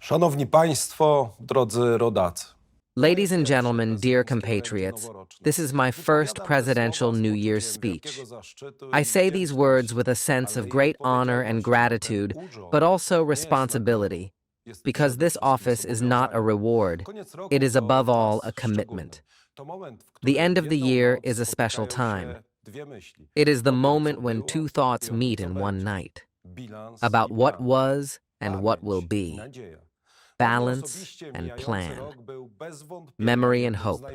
Szanowni Państwo, drodzy rodacy. Ladies and gentlemen, dear compatriots, this is my first presidential New Year's speech. I say these words with a sense of great honor and gratitude, but also responsibility, because this office is not a reward. It is above all a commitment. The end of the year is a special time. It is the moment when two thoughts meet in one night, about what was and what will be. Balance and plan, memory and hope.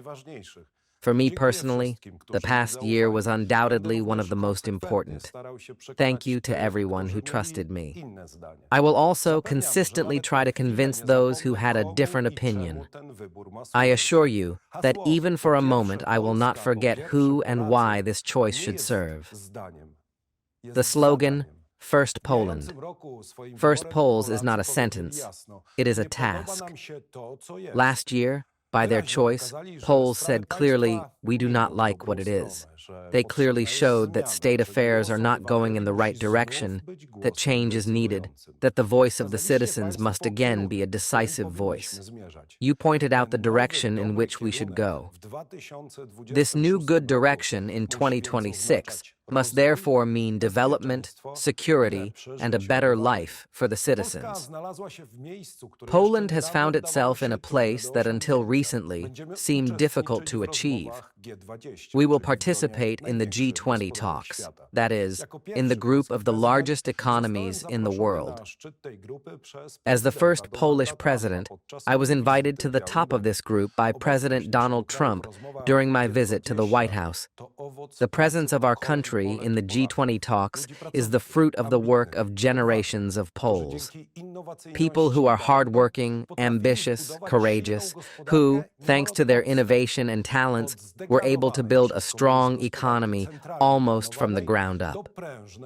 For me personally, the past year was undoubtedly one of the most important. Thank you to everyone who trusted me. I will also consistently try to convince those who had a different opinion. I assure you that even for a moment I will not forget who and why this choice should serve. The slogan, First Poland. First Poles is not a sentence, it is a task. Last year, by their choice, Poles said clearly, we do not like what it is. They clearly showed that state affairs are not going in the right direction, that change is needed, that the voice of the citizens must again be a decisive voice. You pointed out the direction in which we should go. This new good direction in 2026 must therefore mean development, security, and a better life for the citizens. Poland has found itself in a place that until recently seemed difficult to achieve. We will participate in the G20 talks, that is, in the group of the largest economies in the world. As the first Polish president, I was invited to the top of this group by President Donald Trump during my visit to the White House. The presence of our country in the G20 talks is the fruit of the work of generations of Poles. People who are hardworking, ambitious, courageous, who, thanks to their innovation and talents, were able to build a strong economy almost from the ground up.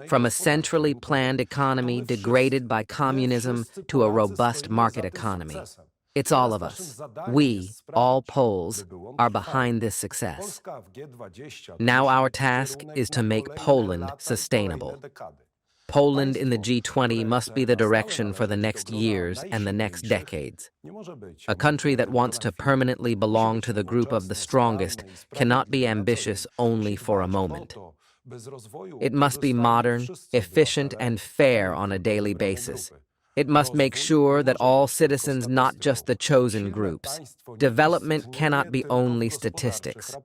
From a centrally planned economy degraded by communism to a robust market economy. It's all of us. We, all Poles, are behind this success. Now our task is to make Poland sustainable. Poland in the G20 must be the direction for the next years and the next decades. A country that wants to permanently belong to the group of the strongest cannot be ambitious only for a moment. It must be modern, efficient, and fair on a daily basis. It must make sure that all citizens, not just the chosen groups. Development cannot be only statistics.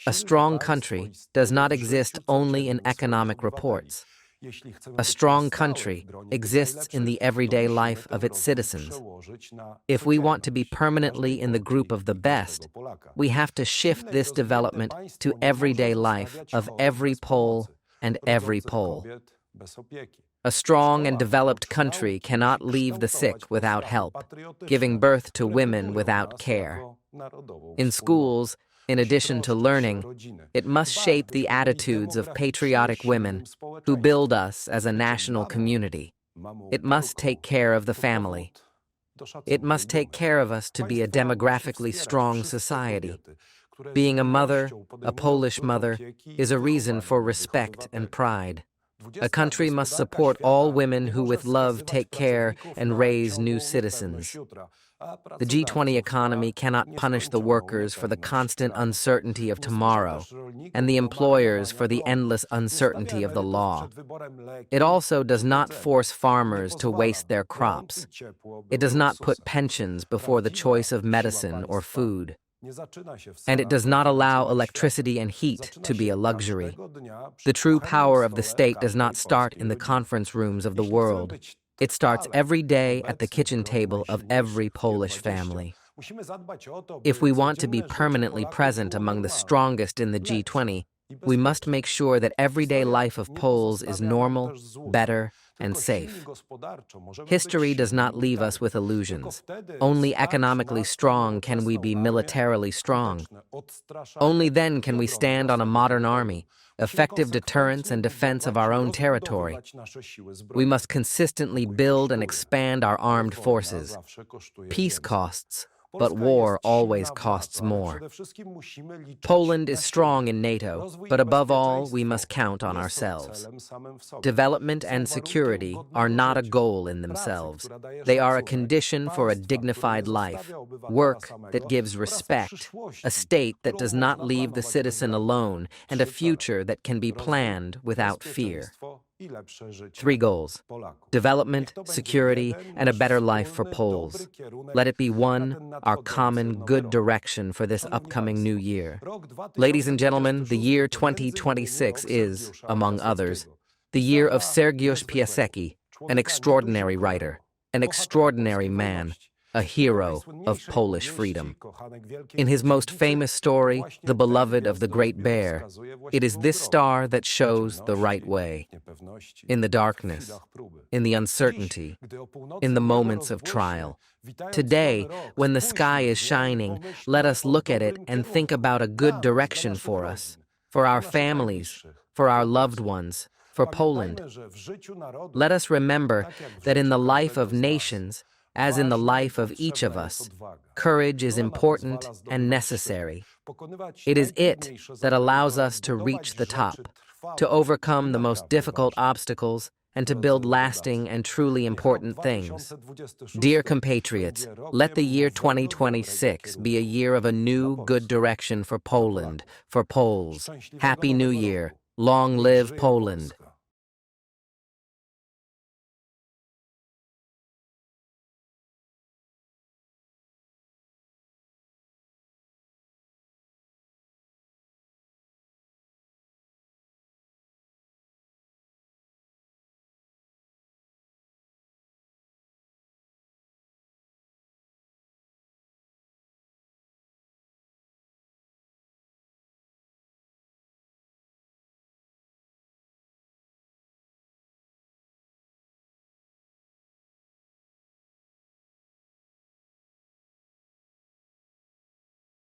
A strong country does not exist only in economic reports. A strong country exists in the everyday life of its citizens. If we want to be permanently in the group of the best, we have to shift this development to everyday life of every Pole and every Pole. A strong and developed country cannot leave the sick without help, giving birth to women without care. In schools, in addition to learning, it must shape the attitudes of patriotic women who build us as a national community. It must take care of the family. It must take care of us to be a demographically strong society. Being a mother, a Polish mother, is a reason for respect and pride. A country must support all women who with love take care and raise new citizens. The G20 economy cannot punish the workers for the constant uncertainty of tomorrow, and the employers for the endless uncertainty of the law. It also does not force farmers to waste their crops. It does not put pensions before the choice of medicine or food. And it does not allow electricity and heat to be a luxury. The true power of the state does not start in the conference rooms of the world. It starts every day at the kitchen table of every Polish family. If we want to be permanently present among the strongest in the G20, we must make sure that everyday life of Poles is normal, better, and safe. History does not leave us with illusions. Only economically strong can we be militarily strong. Only then can we stand on a modern army, effective deterrence and defense of our own territory. We must consistently build and expand our armed forces. Peace costs, but war always costs more. Poland is strong in NATO, but above all, we must count on ourselves. Development and security are not a goal in themselves. They are a condition for a dignified life, work that gives respect, a state that does not leave the citizen alone, and a future that can be planned without fear. 3 goals: development, security, and a better life for Poles. Let it be one, our common good direction for this upcoming new year. Ladies and gentlemen, the year 2026 is, among others, the year of Sergiusz Piasecki, an extraordinary writer, an extraordinary man, a hero of Polish freedom. In his most famous story, The Beloved of the Great Bear, it is this star that shows the right way. In the darkness, in the uncertainty, in the moments of trial. Today, when the sky is shining, let us look at it and think about a good direction for us, for our families, for our loved ones, for Poland. Let us remember that in the life of nations, as in the life of each of us, courage is important and necessary. It is it that allows us to reach the top, to overcome the most difficult obstacles, and to build lasting and truly important things. Dear compatriots, let the year 2026 be a year of a new, good direction for Poland, for Poles. Happy New Year. Long live Poland.